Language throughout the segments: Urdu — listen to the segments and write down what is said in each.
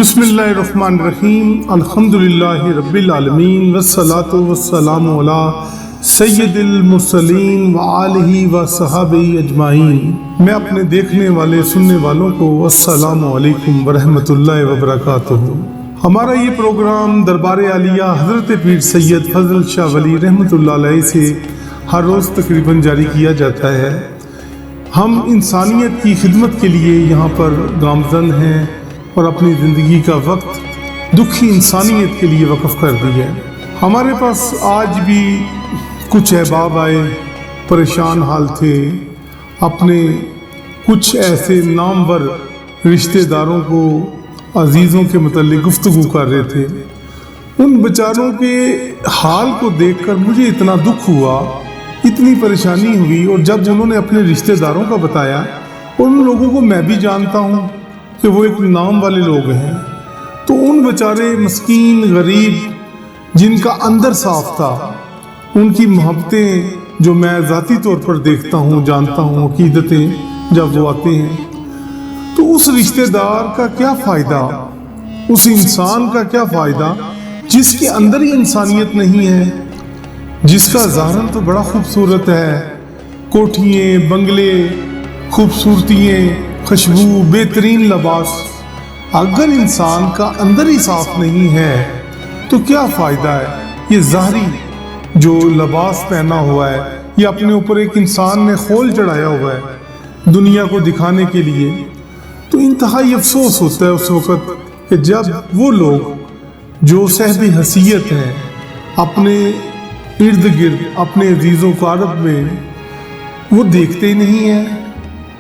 بسم اللہ الرحمن الرحیم، الحمدللہ رب العالمین والصلاة والسلام علی سید المرسلین وآلہ وصحبہ اجمعین۔ میں اپنے دیکھنے والے سننے والوں کو السلام علیکم ورحمۃ اللہ وبرکاتہ۔ ہمارا یہ پروگرام دربار عالیہ حضرت پیر سید فضل شاہ ولی رحمۃ اللہ علیہ سے ہر روز تقریباً جاری کیا جاتا ہے۔ ہم انسانیت کی خدمت کے لیے یہاں پر گامزن ہیں اور اپنی زندگی کا وقت دکھی انسانیت کے لیے وقف کر دی ہے۔ ہمارے پاس آج بھی کچھ احباب آئے، پریشان حال تھے، اپنے کچھ ایسے نامور رشتہ داروں کو، عزیزوں کے متعلق گفتگو کر رہے تھے۔ ان بیچاروں کے حال کو دیکھ کر مجھے اتنا دکھ ہوا، اتنی پریشانی ہوئی، اور جب انہوں نے اپنے رشتہ داروں کا بتایا، اور ان لوگوں کو میں بھی جانتا ہوں کہ وہ ایک نام والے لوگ ہیں، تو ان بیچارے مسکین غریب جن کا اندر صاف تھا، ان کی محبتیں جو میں ذاتی طور پر دیکھتا ہوں، جانتا ہوں، عقیدتیں جب وہ آتے ہیں، تو اس رشتہ دار کا کیا فائدہ، اس انسان کا کیا فائدہ جس کے اندر ہی انسانیت نہیں ہے، جس کا ظاہراً تو بڑا خوبصورت ہے، کوٹھیاں، بنگلے، خوبصورتیاں، خوشبو، بہترین لباس، اگر انسان کا اندر ہی صاف نہیں ہے تو کیا فائدہ ہے؟ یہ ظاہری جو لباس پہنا ہوا ہے، یہ اپنے اوپر ایک انسان نے خول چڑھایا ہوا ہے دنیا کو دکھانے کے لیے۔ تو انتہائی افسوس ہوتا ہے اس وقت کہ جب وہ لوگ جو صاحب حیثیت ہیں، اپنے ارد گرد اپنے عزیزوں کارب میں وہ دیکھتے ہی نہیں ہیں،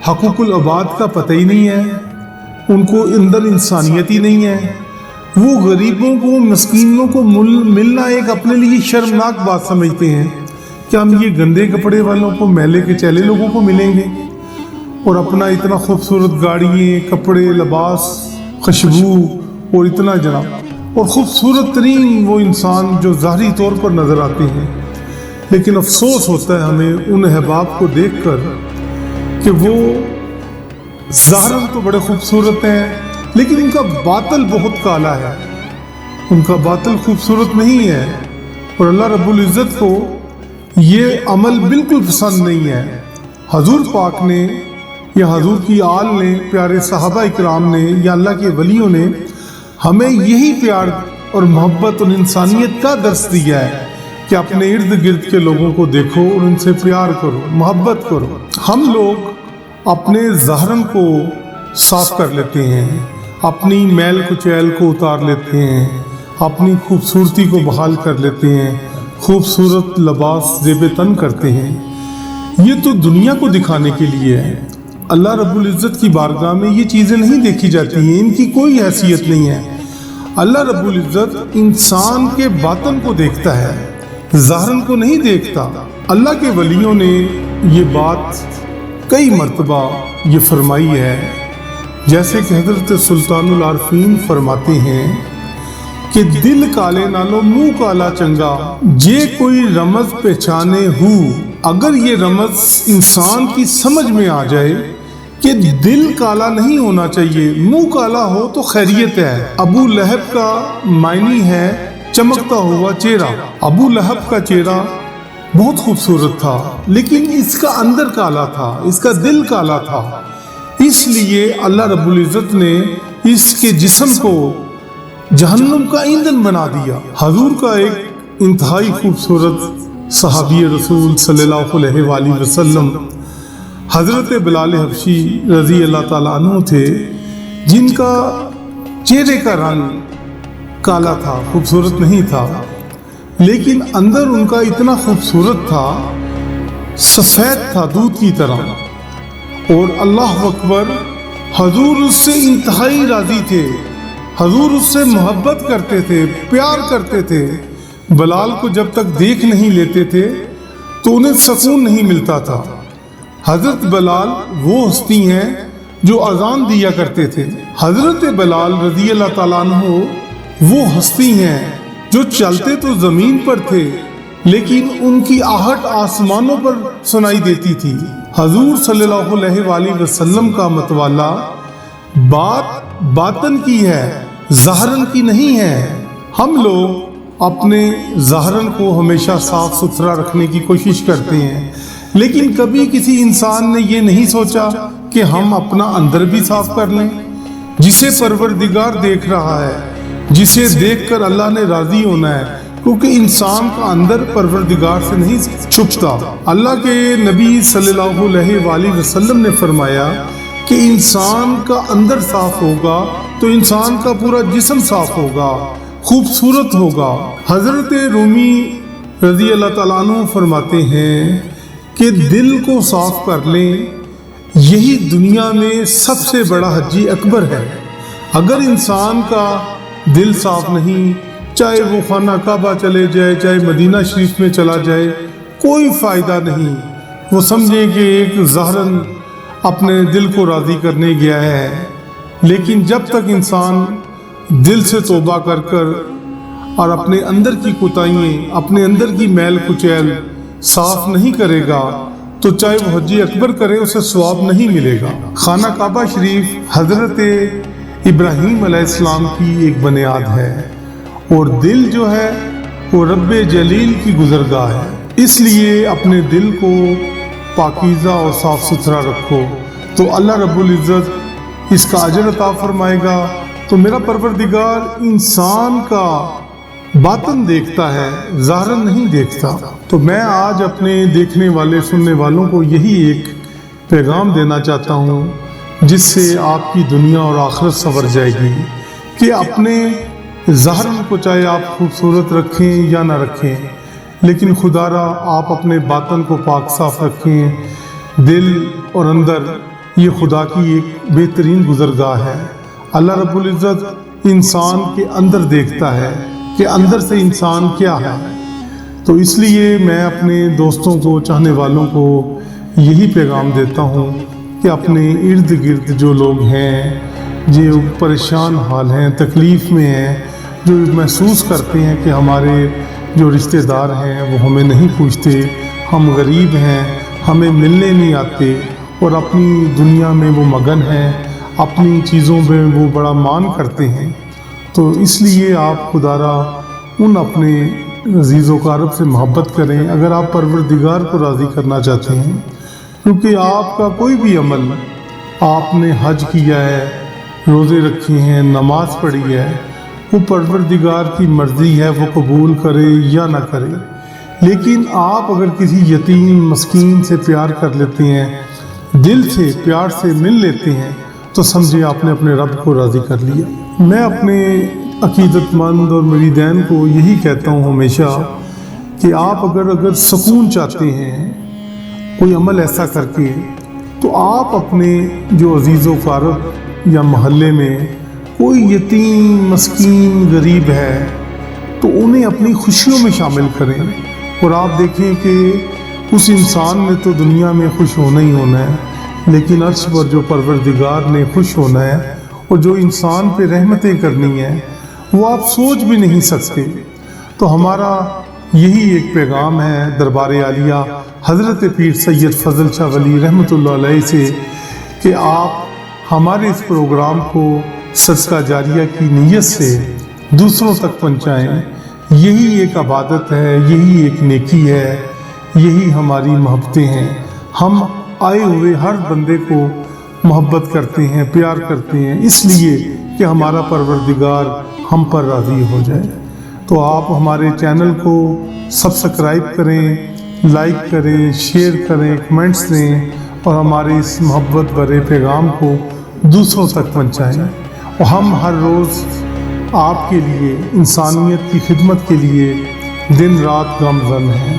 حقوق العباد کا پتہ ہی نہیں ہے، ان کو اندر انسانیت ہی نہیں ہے، وہ غریبوں کو، مسکینوں کو ملنا ایک اپنے لیے شرمناک بات سمجھتے ہیں کہ ہم یہ گندے کپڑے والوں کو، میلے کے چیلے لوگوں کو ملیں گے، اور اپنا اتنا خوبصورت گاڑیاں، کپڑے، لباس، خوشبو، اور اتنا جناب، اور خوبصورت ترین وہ انسان جو ظاہری طور پر نظر آتے ہیں۔ لیکن افسوس ہوتا ہے ہمیں ان احباب کو دیکھ کر کہ وہ ظاہراً تو بڑے خوبصورت ہیں، لیکن ان کا باطل بہت کالا ہے، ان کا باطل خوبصورت نہیں ہے، اور اللہ رب العزت کو یہ عمل بالکل پسند نہیں ہے۔ حضور پاک نے یا حضور کی آل نے، پیارے صحابہ اکرام نے یا اللہ کے ولیوں نے ہمیں یہی پیار اور محبت اور انسانیت کا درس دیا ہے کہ اپنے ارد گرد کے لوگوں کو دیکھو اور ان سے پیار کرو، محبت کرو۔ ہم لوگ اپنے ظاہراً کو صاف کر لیتے ہیں، اپنی میل کچیل کو اتار لیتے ہیں، اپنی خوبصورتی کو بحال کر لیتے ہیں، خوبصورت لباس زیب تن کرتے ہیں، یہ تو دنیا کو دکھانے کے لیے ہے۔ اللہ رب العزت کی بارگاہ میں یہ چیزیں نہیں دیکھی جاتی ہیں، ان کی کوئی حیثیت نہیں ہے۔ اللہ رب العزت انسان کے باطن کو دیکھتا ہے، ظاہراً کو نہیں دیکھتا۔ اللہ کے ولیوں نے یہ بات کئی مرتبہ یہ فرمائی ہے، جیسے کہ حضرت سلطان العارفین فرماتے ہیں کہ دل کالے نالو منہ کالا چنگا، جے کوئی رمز پہچانے ہو۔ اگر یہ رمز انسان کی سمجھ میں آ جائے کہ دل کالا نہیں ہونا چاہیے، منہ کالا ہو تو خیریت ہے۔ ابو لہب کا معنی ہے چمکتا ہوا چہرہ۔ ابو لہب کا چہرہ بہت خوبصورت تھا، لیکن اس کا اندر کالا تھا، اس کا دل کالا تھا، اس لیے اللہ رب العزت نے اس کے جسم کو جہنم کا ایندھن بنا دیا۔ حضور کا ایک انتہائی خوبصورت صحابی رسول صلی اللہ علیہ وآلہ وسلم حضرت بلال حبشی رضی اللہ تعالیٰ عنہ تھے، جن کا چہرے کا رنگ کالا تھا، خوبصورت نہیں تھا، لیکن اندر ان کا اتنا خوبصورت تھا، سفید تھا دودھ کی طرح، اور اللہ اکبر، حضور اس سے انتہائی راضی تھے، حضور اس سے محبت کرتے تھے، پیار کرتے تھے۔ بلال کو جب تک دیکھ نہیں لیتے تھے تو انہیں سکون نہیں ملتا تھا۔ حضرت بلال وہ ہستی ہیں جو اذان دیا کرتے تھے۔ حضرت بلال رضی اللہ تعالیٰ عنہ وہ ہستی ہیں جو چلتے تو زمین پر تھے، لیکن ان کی آہٹ آسمانوں پر سنائی دیتی تھی۔ حضور صلی اللہ علیہ وآلہ وسلم کا متوالا بات باطن کی ہے، ظاہرن کی نہیں ہے۔ ہم لوگ اپنے ظاہرن کو ہمیشہ صاف ستھرا رکھنے کی کوشش کرتے ہیں، لیکن کبھی کسی انسان نے یہ نہیں سوچا کہ ہم اپنا اندر بھی صاف کر لیں، جسے پروردگار دیکھ رہا ہے، جسے دیکھ کر اللہ نے راضی ہونا ہے، کیونکہ انسان کا اندر پروردگار سے نہیں چھپتا۔ اللہ کے نبی صلی اللہ علیہ وآلہ وسلم نے فرمایا کہ انسان کا اندر صاف ہوگا تو انسان کا پورا جسم صاف ہوگا، خوبصورت ہوگا۔ حضرت رومی رضی اللہ تعالیٰ عنہ فرماتے ہیں کہ دل کو صاف کر لیں، یہی دنیا میں سب سے بڑا حجی اکبر ہے۔ اگر انسان کا دل صاف نہیں، چاہے وہ خانہ کعبہ چلے جائے، چاہے مدینہ شریف میں چلا جائے، کوئی فائدہ نہیں۔ وہ سمجھیں کہ ایک ظاہراً اپنے دل کو راضی کرنے گیا ہے، لیکن جب تک انسان دل سے توبہ کر کر اور اپنے اندر کی کوتاہیاں، اپنے اندر کی میل کچیل صاف نہیں کرے گا تو چاہے وہ حج اکبر کرے اسے ثواب نہیں ملے گا۔ خانہ کعبہ شریف حضرت ابراہیم علیہ السلام کی ایک بنیاد ہے، اور دل جو ہے وہ رب جلیل کی گزرگاہ ہے۔ اس لیے اپنے دل کو پاکیزہ اور صاف ستھرا رکھو تو اللہ رب العزت اس کا اجر عطا فرمائے گا۔ تو میرا پروردگار انسان کا باطن دیکھتا ہے، ظاہر نہیں دیکھتا۔ تو میں آج اپنے دیکھنے والے سننے والوں کو یہی ایک پیغام دینا چاہتا ہوں جس سے آپ کی دنیا اور آخرت سنور جائے گی، کہ اپنے ظاہر کو چاہے آپ خوبصورت رکھیں یا نہ رکھیں، لیکن خدا را آپ اپنے باطن کو پاک صاف رکھیں۔ دل اور اندر یہ خدا کی ایک بہترین گزرگاہ ہے۔ اللہ رب العزت انسان کے اندر دیکھتا ہے کہ اندر سے انسان کیا ہے۔ تو اس لیے میں اپنے دوستوں کو، چاہنے والوں کو یہی پیغام دیتا ہوں کہ اپنے ارد گرد جو لوگ ہیں، جو پریشان حال ہیں، تکلیف میں ہیں، جو محسوس کرتے ہیں کہ ہمارے جو رشتہ دار ہیں وہ ہمیں نہیں پوچھتے، ہم غریب ہیں، ہمیں ملنے نہیں آتے، اور اپنی دنیا میں وہ مگن ہیں، اپنی چیزوں میں وہ بڑا مان کرتے ہیں، تو اس لیے آپ خدا را ان اپنے عزیز و اقارب سے محبت کریں اگر آپ پروردگار کو راضی کرنا چاہتے ہیں، کیونکہ آپ کا کوئی بھی عمل، آپ نے حج کیا ہے، روزے رکھے ہیں، نماز پڑھی ہے، وہ پروردگار کی مرضی ہے، وہ قبول کرے یا نہ کرے۔ لیکن آپ اگر کسی یتیم مسکین سے پیار کر لیتے ہیں، دل سے پیار سے مل لیتے ہیں، تو سمجھے آپ نے اپنے رب کو راضی کر لیا۔ میں اپنے عقیدت مند اور مریدین کو یہی کہتا ہوں ہمیشہ کہ آپ اگر سکون چاہتے ہیں کوئی عمل ایسا کر کے، تو آپ اپنے جو عزیز و اقارب یا محلے میں کوئی یتیم مسکین غریب ہے تو انہیں اپنی خوشیوں میں شامل کریں، اور آپ دیکھیں کہ اس انسان نے تو دنیا میں خوش ہونا ہی ہونا ہے، لیکن عرش پر جو پروردگار نے خوش ہونا ہے اور جو انسان پہ رحمتیں کرنی ہیں وہ آپ سوچ بھی نہیں سکتے۔ تو ہمارا یہی ایک پیغام ہے دربار عالیہ حضرت پیر سید فضل شاہ ولی رحمۃ اللہ علیہ سے کہ آپ ہمارے اس پروگرام کو صدقہ جاریہ کی نیت سے دوسروں تک پہنچائیں۔ یہی ایک عبادت ہے، یہی ایک نیکی ہے، یہی ہماری محبتیں ہیں۔ ہم آئے ہوئے ہر بندے کو محبت کرتے ہیں، پیار کرتے ہیں، اس لیے کہ ہمارا پروردگار ہم پر راضی ہو جائے۔ تو آپ ہمارے چینل کو سبسکرائب کریں، لائک کریں، شیئر کریں، کمنٹس دیں، اور ہمارے اس محبت بھرے پیغام کو دوسروں تک پہنچائیں۔ اور ہم ہر روز آپ کے لیے، انسانیت کی خدمت کے لیے دن رات گامزن ہیں۔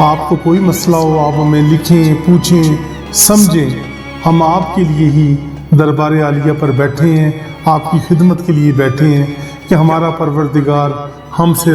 آپ کو کوئی مسئلہ ہو آپ ہمیں لکھیں، پوچھیں، سمجھیں، ہم آپ کے لیے ہی دربار عالیہ پر بیٹھے ہیں، آپ کی خدمت کے لیے بیٹھے ہیں کہ ہمارا پروردگار ہم سے